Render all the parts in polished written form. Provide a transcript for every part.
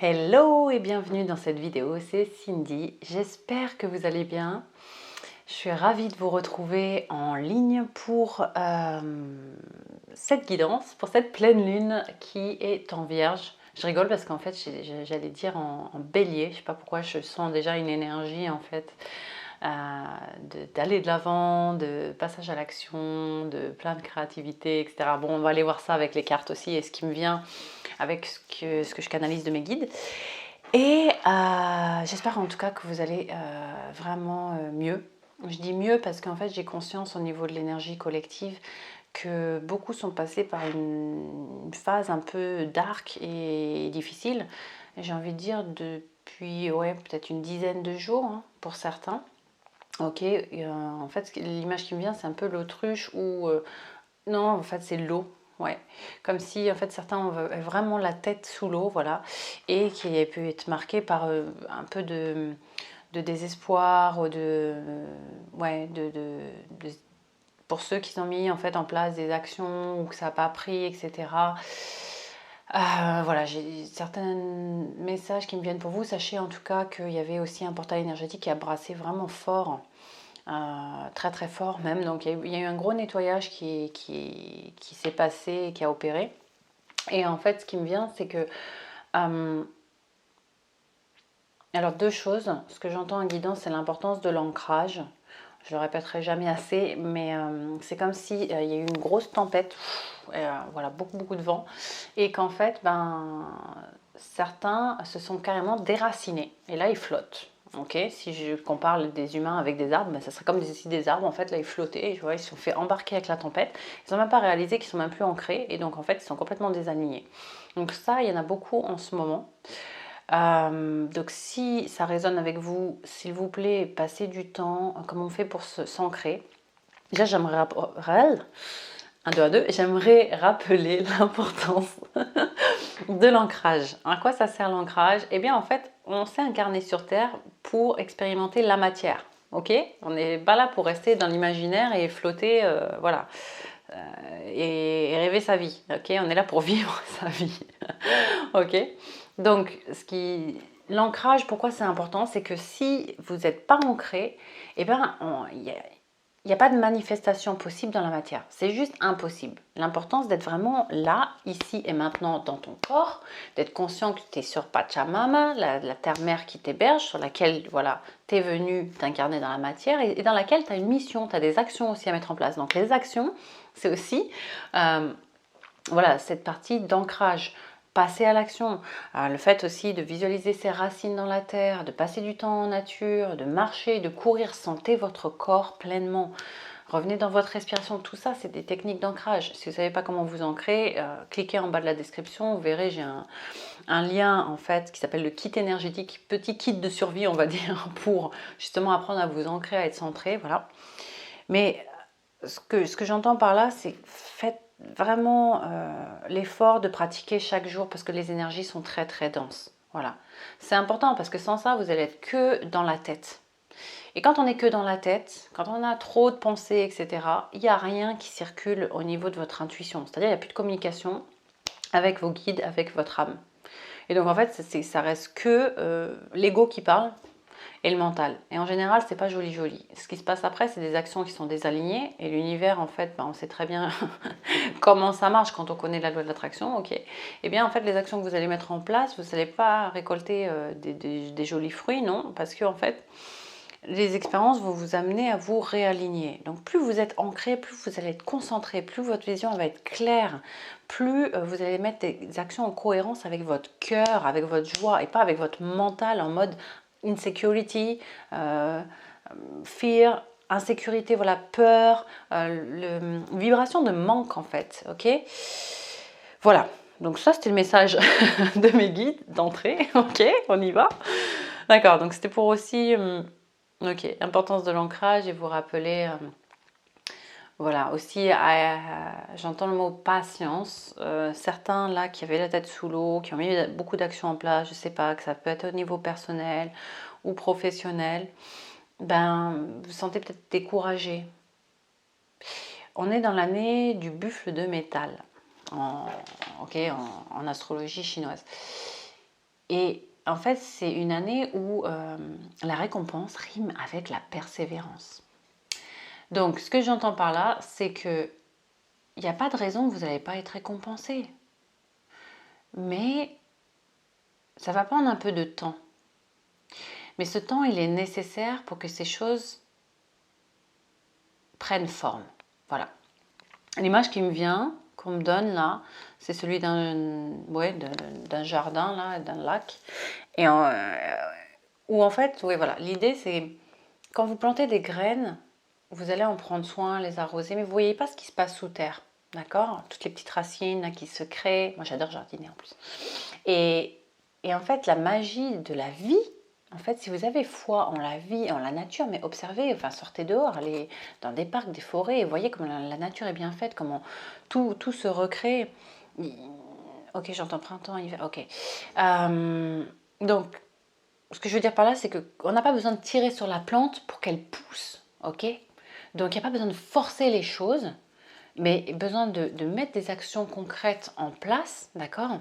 Hello et bienvenue dans cette vidéo, c'est Cindy. J'espère que vous allez bien. Je suis ravie de vous retrouver en ligne pour cette guidance, pour cette pleine lune qui est en Vierge. Je rigole parce qu'en fait, j'allais dire en bélier. Je ne sais pas pourquoi, je sens déjà une énergie en fait d'aller de l'avant, de passage à l'action, de plein de créativité, etc. Bon, on va aller voir ça avec les cartes aussi et ce qui me vient avec ce que je canalise de mes guides. Et j'espère en tout cas que vous allez vraiment mieux. Je dis mieux parce qu'en fait j'ai conscience au niveau de l'énergie collective que beaucoup sont passés par une phase un peu dark et difficile. J'ai envie de dire depuis peut-être une dizaine de jours hein, pour certains. Ok, en fait l'image qui me vient c'est un peu l'autruche ou non en fait c'est l'eau. Ouais, comme si en fait certains ont vraiment la tête sous l'eau, voilà, et qui a pu être marqué par un peu de désespoir ou pour ceux qui ont mis en fait en place des actions ou que ça n'a pas pris, etc. Voilà, j'ai certains messages qui me viennent pour vous. Sachez en tout cas qu'il y avait aussi un portail énergétique qui a brassé vraiment fort. Très très fort même, donc il y a eu un gros nettoyage qui s'est passé et qui a opéré. Et en fait ce qui me vient c'est que alors deux choses, ce que j'entends en guidance c'est l'importance de l'ancrage. Je le répéterai jamais assez, mais c'est comme si il y a eu une grosse tempête, voilà, beaucoup de vent, et qu'en fait certains se sont carrément déracinés et là ils flottent. Ok, si je compare des humains avec des arbres, ça serait comme des arbres en fait. Là, ils flottaient, ils se sont fait embarquer avec la tempête. Ils n'ont même pas réalisé qu'ils sont même plus ancrés et donc en fait, ils sont complètement désalignés. Donc ça, il y en a beaucoup en ce moment. Donc si ça résonne avec vous, s'il vous plaît, passez du temps, comme on fait pour s'ancrer. Déjà, j'aimerais rappeler l'importance de l'ancrage. À quoi ça sert l'ancrage? Eh bien, en fait, on s'est incarné sur Terre pour expérimenter la matière. Ok? On n'est pas là pour rester dans l'imaginaire et flotter, voilà, et rêver sa vie. Ok? On est là pour vivre sa vie. Ok? Donc, l'ancrage, pourquoi c'est important? C'est que si vous n'êtes pas ancré, eh ben, il n'y a pas de manifestation possible dans la matière. C'est juste impossible. L'importance d'être vraiment là, ici et maintenant dans ton corps, d'être conscient que tu es sur Pachamama, la terre-mère qui t'héberge, sur laquelle voilà, tu es venu t'incarner dans la matière et dans laquelle tu as une mission, tu as des actions aussi à mettre en place. Donc les actions, c'est aussi voilà, cette partie d'ancrage. Passer à l'action, le fait aussi de visualiser ses racines dans la terre, de passer du temps en nature, de marcher, de courir, sentez votre corps pleinement. Revenez dans votre respiration, tout ça c'est des techniques d'ancrage. Si vous ne savez pas comment vous ancrer, cliquez en bas de la description, vous verrez j'ai un lien en fait qui s'appelle le kit énergétique, petit kit de survie on va dire, pour justement apprendre à vous ancrer, à être centré, voilà. Mais ce que j'entends par là, c'est faites vraiment l'effort de pratiquer chaque jour parce que les énergies sont très très denses. Voilà. C'est important parce que sans ça, vous allez être que dans la tête. Et quand on est que dans la tête, quand on a trop de pensées, etc., il n'y a rien qui circule au niveau de votre intuition. C'est-à-dire, il n'y a plus de communication avec vos guides, avec votre âme. Et donc, en fait, ça reste que l'ego qui parle et le mental. Et en général, c'est pas joli. Ce qui se passe après, c'est des actions qui sont désalignées. Et l'univers, en fait, on sait très bien comment ça marche quand on connaît la loi de l'attraction. Ok. Et bien, en fait, les actions que vous allez mettre en place, vous n'allez pas récolter des jolis fruits, non, parce que en fait, les expériences vont vous amener à vous réaligner. Donc plus vous êtes ancré, plus vous allez être concentré, plus votre vision va être claire, plus vous allez mettre des actions en cohérence avec votre cœur, avec votre joie et pas avec votre mental en mode insecurity, fear, insécurité, voilà, peur, vibration de manque en fait, ok? Voilà, donc ça c'était le message de mes guides d'entrée, ok, on y va. D'accord, donc c'était pour aussi... ok, importance de l'ancrage et vous rappeler, voilà, aussi, j'entends le mot patience. Certains là qui avaient la tête sous l'eau, qui ont mis beaucoup d'actions en place, je sais pas, que ça peut être au niveau personnel ou professionnel, ben vous sentez peut-être découragé. On est dans l'année du buffle de métal, en astrologie chinoise. Et en fait, c'est une année où la récompense rime avec la persévérance. Donc, ce que j'entends par là, c'est que il n'y a pas de raison que vous n'allez pas être récompensé. Mais ça va prendre un peu de temps. Mais ce temps, il est nécessaire pour que ces choses prennent forme. Voilà. L'image qui me vient, qu'on me donne là, c'est celui d'un jardin, là, d'un lac. Et où en fait, oui, voilà, l'idée c'est quand vous plantez des graines, vous allez en prendre soin, les arroser, mais vous ne voyez pas ce qui se passe sous terre. D'accord? Toutes les petites racines là, qui se créent. Moi, j'adore jardiner en plus. Et en fait, la magie de la vie, en fait, si vous avez foi en la vie, en la nature, mais observez, enfin, sortez dehors, allez dans des parcs, des forêts, et voyez comment la nature est bien faite, comment tout se recrée. Ok, j'entends printemps, hiver, ok. Donc, ce que je veux dire par là, c'est qu'on n'a pas besoin de tirer sur la plante pour qu'elle pousse, ok? Donc, il n'y a pas besoin de forcer les choses, mais besoin de mettre des actions concrètes en place, d'accord?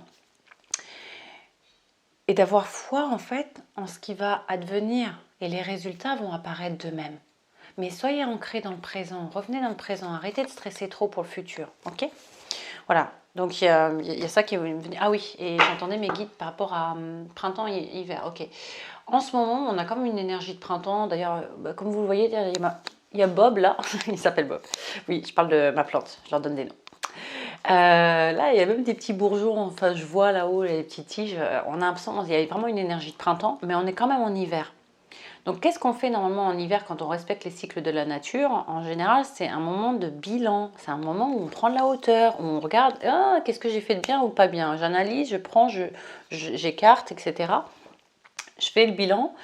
Et d'avoir foi, en fait, en ce qui va advenir. Et les résultats vont apparaître d'eux-mêmes. Mais soyez ancrés dans le présent, revenez dans le présent, arrêtez de stresser trop pour le futur, ok? Voilà, donc il y a ça qui est venu. Ah oui, et j'entendais mes guides par rapport à printemps et hiver, ok. En ce moment, on a comme une énergie de printemps. D'ailleurs, comme vous le voyez, il y a Bob là, il s'appelle Bob. Oui, je parle de ma plante, je leur donne des noms. Là, il y a même des petits bourgeons, enfin je vois là-haut les petites tiges. On a l'impression qu'il y a vraiment une énergie de printemps, mais on est quand même en hiver. Donc qu'est-ce qu'on fait normalement en hiver quand on respecte les cycles de la nature? En général, c'est un moment de bilan, c'est un moment où on prend de la hauteur, où on regarde qu'est-ce que j'ai fait de bien ou pas bien. J'analyse, je prends, j'écarte, etc. Je fais le bilan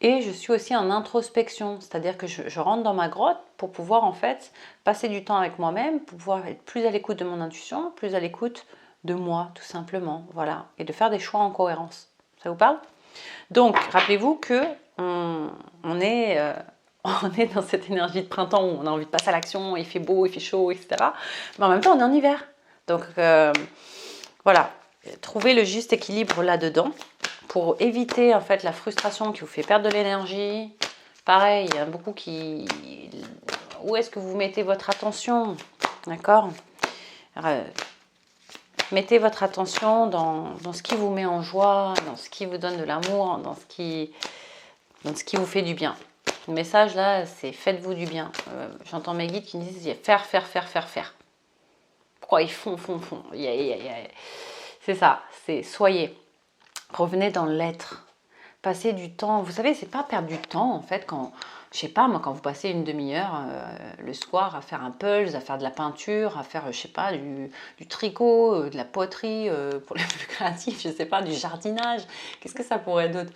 et je suis aussi en introspection, c'est-à-dire que je rentre dans ma grotte pour pouvoir en fait passer du temps avec moi-même, pour pouvoir être plus à l'écoute de mon intuition, plus à l'écoute de moi tout simplement, voilà, et de faire des choix en cohérence. Ça vous parle? Donc rappelez-vous que on est on est dans cette énergie de printemps où on a envie de passer à l'action, il fait beau, il fait chaud, etc. Mais en même temps on est en hiver, donc voilà, trouvez le juste équilibre là-dedans pour éviter en fait la frustration qui vous fait perdre de l'énergie. Pareil, il y a beaucoup qui... Où est-ce que vous mettez votre attention? D'accord? Mettez votre attention dans ce qui vous met en joie, dans ce qui vous donne de l'amour, dans ce qui vous fait du bien. Le message là, c'est faites-vous du bien. J'entends mes guides qui me disent faire, faire, faire, faire, faire. Pourquoi ils font. C'est ça, c'est soyez. Revenez dans l'être. Passez du temps. Vous savez, c'est pas perdre du temps en fait quand, je sais pas moi, quand vous passez une demi-heure le soir à faire un puzzle, à faire de la peinture, à faire, je sais pas, du tricot, de la poterie pour les plus créatifs, je sais pas, du jardinage. Qu'est-ce que ça pourrait être d'autre?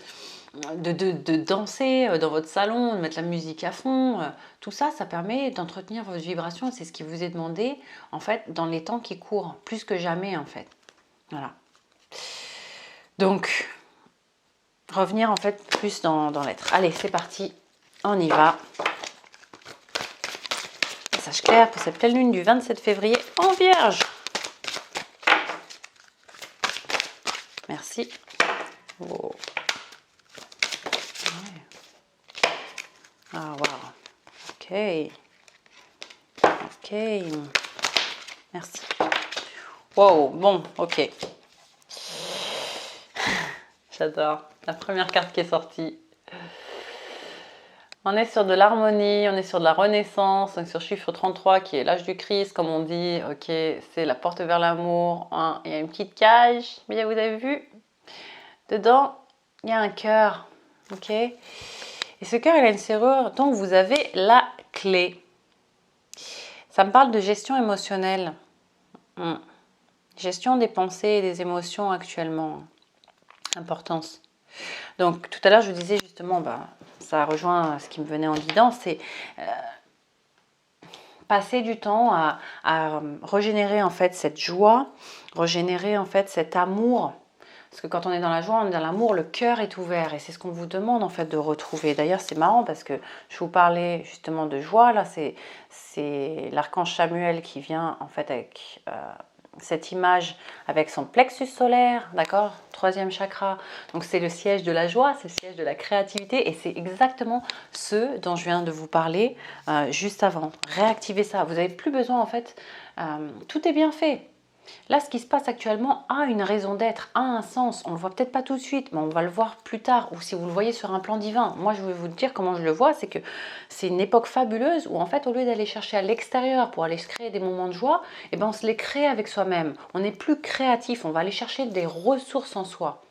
De danser dans votre salon, de mettre la musique à fond, tout ça, ça permet d'entretenir votre vibration. C'est ce qui vous est demandé en fait dans les temps qui courent, plus que jamais en fait. Voilà. Donc, revenir en fait plus dans l'être. Allez, c'est parti, on y va. Message clair pour cette pleine lune du 27 février en Vierge. Merci. Oh. Ouais. Ah, wow. Ok. Merci. Wow, bon, ok. J'adore. La première carte qui est sortie. On est sur de l'harmonie, on est sur de la renaissance, on est sur le chiffre 33 qui est l'âge du Christ, comme on dit. Ok, c'est la porte vers l'amour. Hein. Il y a une petite cage, mais vous avez vu, dedans, il y a un cœur. Ok. Et ce cœur, il a une serrure dont vous avez la clé. Ça me parle de gestion émotionnelle. Gestion des pensées et des émotions actuellement. Importance. Donc tout à l'heure je vous disais justement, ça rejoint ce qui me venait en guidance, c'est passer du temps à régénérer en fait cette joie, régénérer en fait cet amour. Parce que quand on est dans la joie, on est dans l'amour, le cœur est ouvert et c'est ce qu'on vous demande en fait de retrouver. D'ailleurs c'est marrant parce que je vous parlais justement de joie, là c'est l'archange Samuel qui vient en fait avec cette image avec son plexus solaire, d'accord, troisième chakra. Donc c'est le siège de la joie, c'est le siège de la créativité et c'est exactement ce dont je viens de vous parler juste avant. Réactivez ça. Vous n'avez plus besoin en fait, tout est bien fait. Là, ce qui se passe actuellement a une raison d'être, a un sens. On ne le voit peut-être pas tout de suite, mais on va le voir plus tard. Ou si vous le voyez sur un plan divin. Moi, je vais vous dire comment je le vois. C'est que c'est une époque fabuleuse où, en fait, au lieu d'aller chercher à l'extérieur pour aller se créer des moments de joie, eh ben, on se les crée avec soi-même. On n'est plus créatif. On va aller chercher des ressources en soi.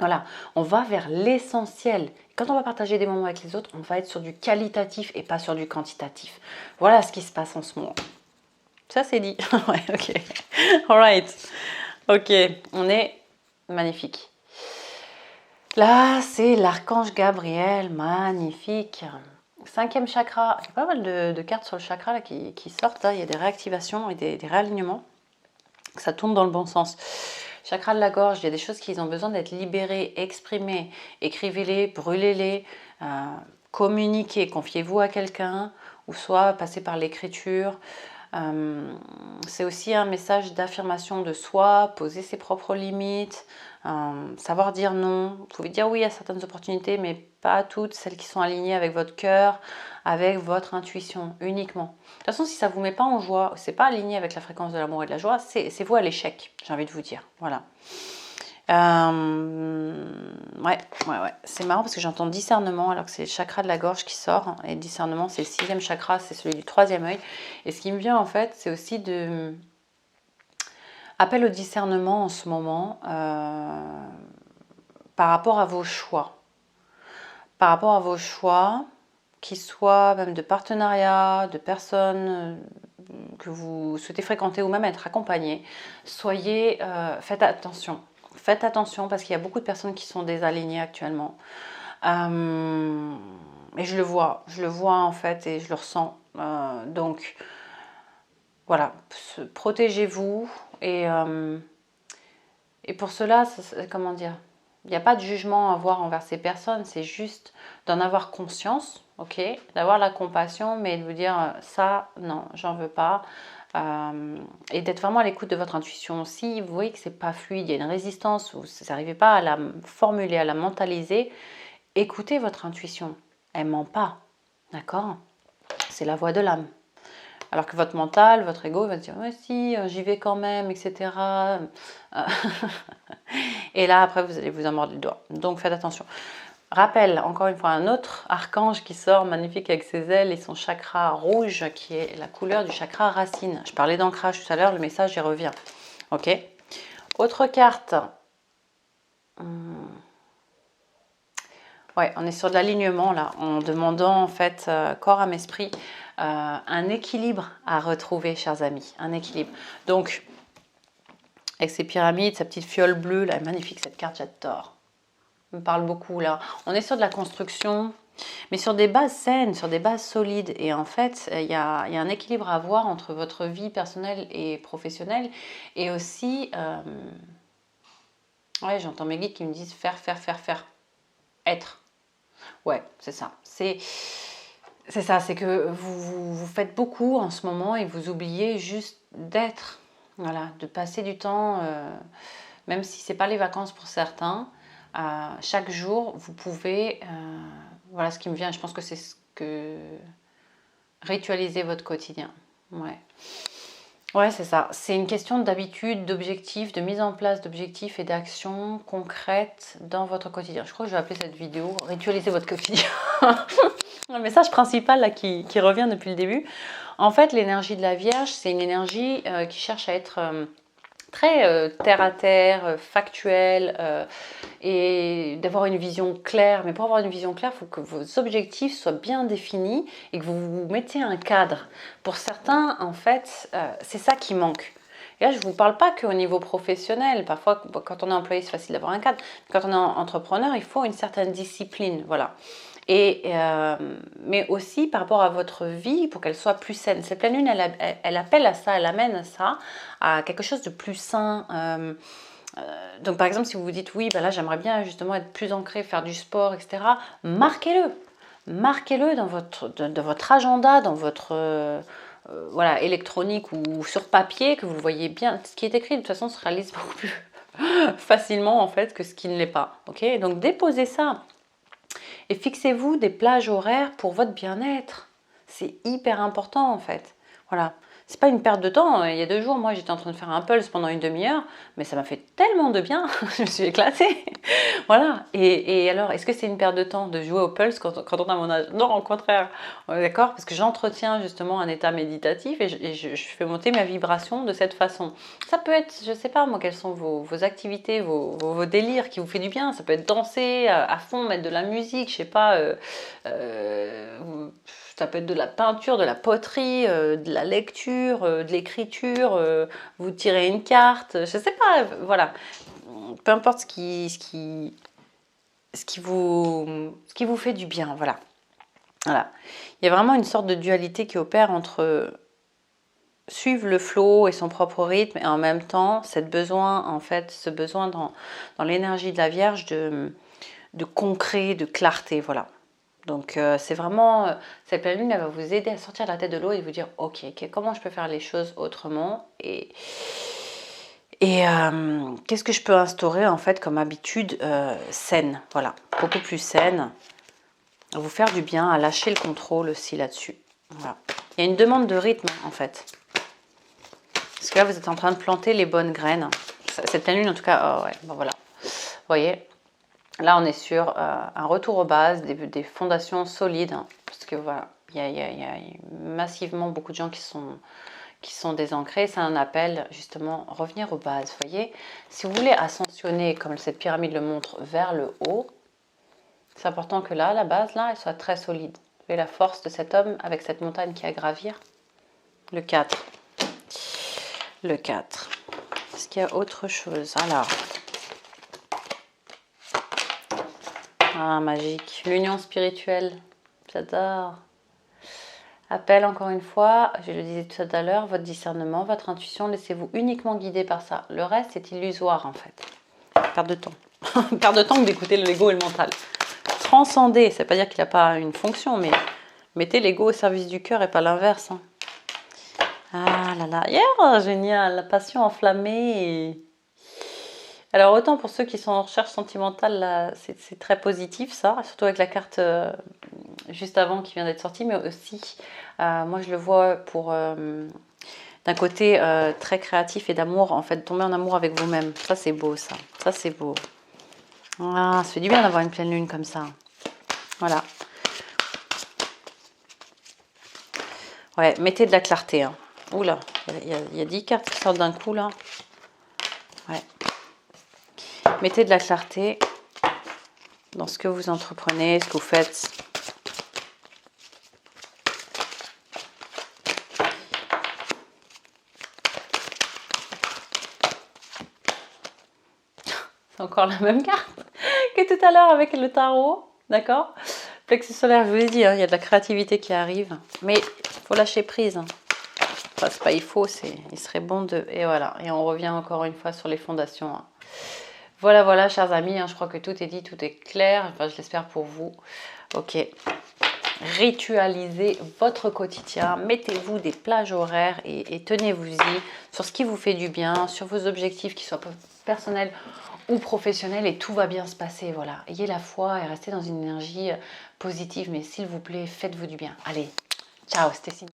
Voilà, on va vers l'essentiel. Quand on va partager des moments avec les autres, on va être sur du qualitatif et pas sur du quantitatif. Voilà ce qui se passe en ce moment. Ça, c'est dit. Ouais, ok. Alright. Ok, on est magnifique. Là, c'est l'archange Gabriel. Magnifique. Cinquième chakra. Il y a pas mal de cartes sur le chakra là, qui sortent. Là. Il y a des réactivations et des réalignements. Ça tourne dans le bon sens. Chakra de la gorge, il y a des choses qui ont besoin d'être libérées, exprimées. Écrivez-les, brûlez-les, communiquez, confiez-vous à quelqu'un, ou soit passez par l'écriture. C'est aussi un message d'affirmation de soi, poser ses propres limites, savoir dire non. Vous pouvez dire oui à certaines opportunités, mais pas à toutes, celles qui sont alignées avec votre cœur, avec votre intuition uniquement. De toute façon, si ça ne vous met pas en joie, c'est pas aligné avec la fréquence de l'amour et de la joie, c'est vous à l'échec, j'ai envie de vous dire. Voilà. Ouais. C'est marrant parce que j'entends discernement alors que c'est le chakra de la gorge qui sort. Et discernement, c'est le sixième chakra, c'est celui du troisième œil. Et ce qui me vient en fait, c'est aussi de... Appel au discernement en ce moment par rapport à vos choix. Par rapport à vos choix, qu'ils soient même de partenariat, de personnes que vous souhaitez fréquenter ou même être accompagné, faites attention. Faites attention parce qu'il y a beaucoup de personnes qui sont désalignées actuellement. Et je le vois en fait et je le ressens. Donc voilà, protégez-vous et pour cela, comment dire, il n'y a pas de jugement à avoir envers ces personnes, c'est juste d'en avoir conscience, ok, d'avoir la compassion, mais de vous dire ça, non, j'en veux pas. Et d'être vraiment à l'écoute de votre intuition. Si vous voyez que c'est pas fluide, il y a une résistance, vous n'arrivez pas à la formuler, à la mentaliser, écoutez votre intuition. Elle ment pas, d'accord? C'est la voix de l'âme. Alors que votre mental, votre ego, il va dire ouais, si, j'y vais quand même, etc. Et là, après, vous allez vous en mordre le doigt. Donc faites attention. Rappel, encore une fois, un autre archange qui sort magnifique avec ses ailes et son chakra rouge qui est la couleur du chakra racine. Je parlais d'ancrage tout à l'heure, le message y revient. Ok. Autre carte. Ouais, on est sur de l'alignement là, en demandant en fait, corps, âme, esprit, un équilibre à retrouver, chers amis. Un équilibre. Donc, avec ses pyramides, sa petite fiole bleue, là, magnifique cette carte, j'adore. Me parle beaucoup là. On est sur de la construction, mais sur des bases saines, sur des bases solides. Et en fait, il y a un équilibre à avoir entre votre vie personnelle et professionnelle. Et aussi, ouais, j'entends mes guides qui me disent faire. Être. Ouais, c'est ça. C'est ça, c'est que vous faites beaucoup en ce moment et vous oubliez juste d'être. Voilà, de passer du temps, même si ce n'est pas les vacances pour certains. Chaque jour, vous pouvez, voilà ce qui me vient, je pense que c'est ce que ritualiser votre quotidien. Ouais, c'est ça. C'est une question d'habitude, d'objectifs, de mise en place d'objectifs et d'actions concrètes dans votre quotidien. Je crois que je vais appeler cette vidéo ritualiser votre quotidien. Le message principal là, qui revient depuis le début. En fait, l'énergie de la Vierge, c'est une énergie qui cherche à être très terre à terre, factuel et d'avoir une vision claire. Mais pour avoir une vision claire, il faut que vos objectifs soient bien définis et que vous vous mettiez un cadre. Pour certains, en fait, c'est ça qui manque. Et là, je ne vous parle pas qu'au niveau professionnel. Parfois, quand on est employé, c'est facile d'avoir un cadre. Quand on est entrepreneur, il faut une certaine discipline. Voilà. Mais aussi par rapport à votre vie pour qu'elle soit plus saine. Cette pleine lune, elle appelle à ça, elle amène à ça, à quelque chose de plus sain. Donc par exemple, si vous vous dites oui, ben là j'aimerais bien justement être plus ancré, faire du sport, etc. Marquez-le. Marquez-le dans votre agenda, dans votre voilà, électronique ou sur papier, que vous le voyez bien. Ce qui est écrit, de toute façon, se réalise beaucoup plus facilement en fait que ce qui ne l'est pas. Ok, donc déposez ça et fixez-vous des plages horaires pour votre bien-être. C'est hyper important en fait. Voilà. C'est pas une perte de temps. Il y a 2 jours, moi, j'étais en train de faire un pulse pendant une demi-heure, mais ça m'a fait tellement de bien. Je me suis éclatée. Voilà. Et alors, est-ce que c'est une perte de temps de jouer au pulse quand on a mon âge? Non, au contraire. D'accord? Parce que j'entretiens justement un état méditatif et je fais monter ma vibration de cette façon. Ça peut être, je sais pas moi, quelles sont vos activités, vos délires qui vous fait du bien. Ça peut être danser à fond, mettre de la musique, je sais pas. Ça peut être de la peinture, de la poterie, de la lecture, de l'écriture, vous tirez une carte, je sais pas, voilà. Peu importe ce qui vous fait du bien, voilà. Voilà. Il y a vraiment une sorte de dualité qui opère entre suivre le flow et son propre rythme et en même temps ce besoin dans l'énergie de la Vierge de concret, de clarté, voilà. Donc c'est vraiment, cette pleine lune, elle va vous aider à sortir la tête de l'eau et vous dire ok, comment je peux faire les choses autrement et qu'est-ce que je peux instaurer en fait comme habitude saine, voilà, beaucoup plus saine, à vous faire du bien, à lâcher le contrôle aussi là-dessus. Voilà. Il y a une demande de rythme en fait. Parce que là vous êtes en train de planter les bonnes graines. Cette pleine lune en tout cas, oh ouais, bon voilà. Vous voyez, là, on est sur un retour aux bases, des fondations solides, hein, parce que voilà, il y a massivement beaucoup de gens qui sont désancrés. C'est un appel, justement, revenir aux bases. Vous voyez, si vous voulez ascensionner, comme cette pyramide le montre, vers le haut, c'est important que là, la base, là, elle soit très solide. Vous voyez la force de cet homme avec cette montagne qui a à gravir. Le 4. Le 4. Est-ce qu'il y a autre chose? Alors... Ah, magique. L'union spirituelle. J'adore. Appel encore une fois, je le disais tout à l'heure, votre discernement, votre intuition, laissez-vous uniquement guider par ça. Le reste est illusoire en fait. Perte de temps. Perte de temps que d'écouter l'ego et le mental. Transcender, ça ne veut pas dire qu'il n'a pas une fonction, mais mettez l'ego au service du cœur et pas l'inverse. Hein. Ah là là, yeah, génial, la passion enflammée. Alors autant pour ceux qui sont en recherche sentimentale, là, c'est très positif ça, surtout avec la carte juste avant qui vient d'être sortie, mais aussi, moi je le vois pour d'un côté très créatif et d'amour, en fait, tomber en amour avec vous-même. Ça c'est beau ça, ça c'est beau. Ah, ça fait du bien d'avoir une pleine lune comme ça. Voilà. Ouais, mettez de la clarté. Hein. Oula, il y a 10 cartes qui sortent d'un coup là. Ouais. Mettez de la clarté dans ce que vous entreprenez, ce que vous faites. C'est encore la même carte que tout à l'heure avec le tarot, d'accord? Plexus solaire, je vous l'ai dit, hein, il y a de la créativité qui arrive, mais il faut lâcher prise. Hein. Enfin, c'est pas il faut, il serait bon de... Et voilà, et on revient encore une fois sur les fondations. Hein. Voilà, voilà, chers amis, hein, je crois que tout est dit, tout est clair, enfin, je l'espère pour vous. Ok, ritualisez votre quotidien, mettez-vous des plages horaires et tenez-vous-y sur ce qui vous fait du bien, sur vos objectifs qui soient personnels ou professionnels et tout va bien se passer. Voilà, ayez la foi et restez dans une énergie positive, mais s'il vous plaît, faites-vous du bien. Allez, ciao, c'était Cynthia.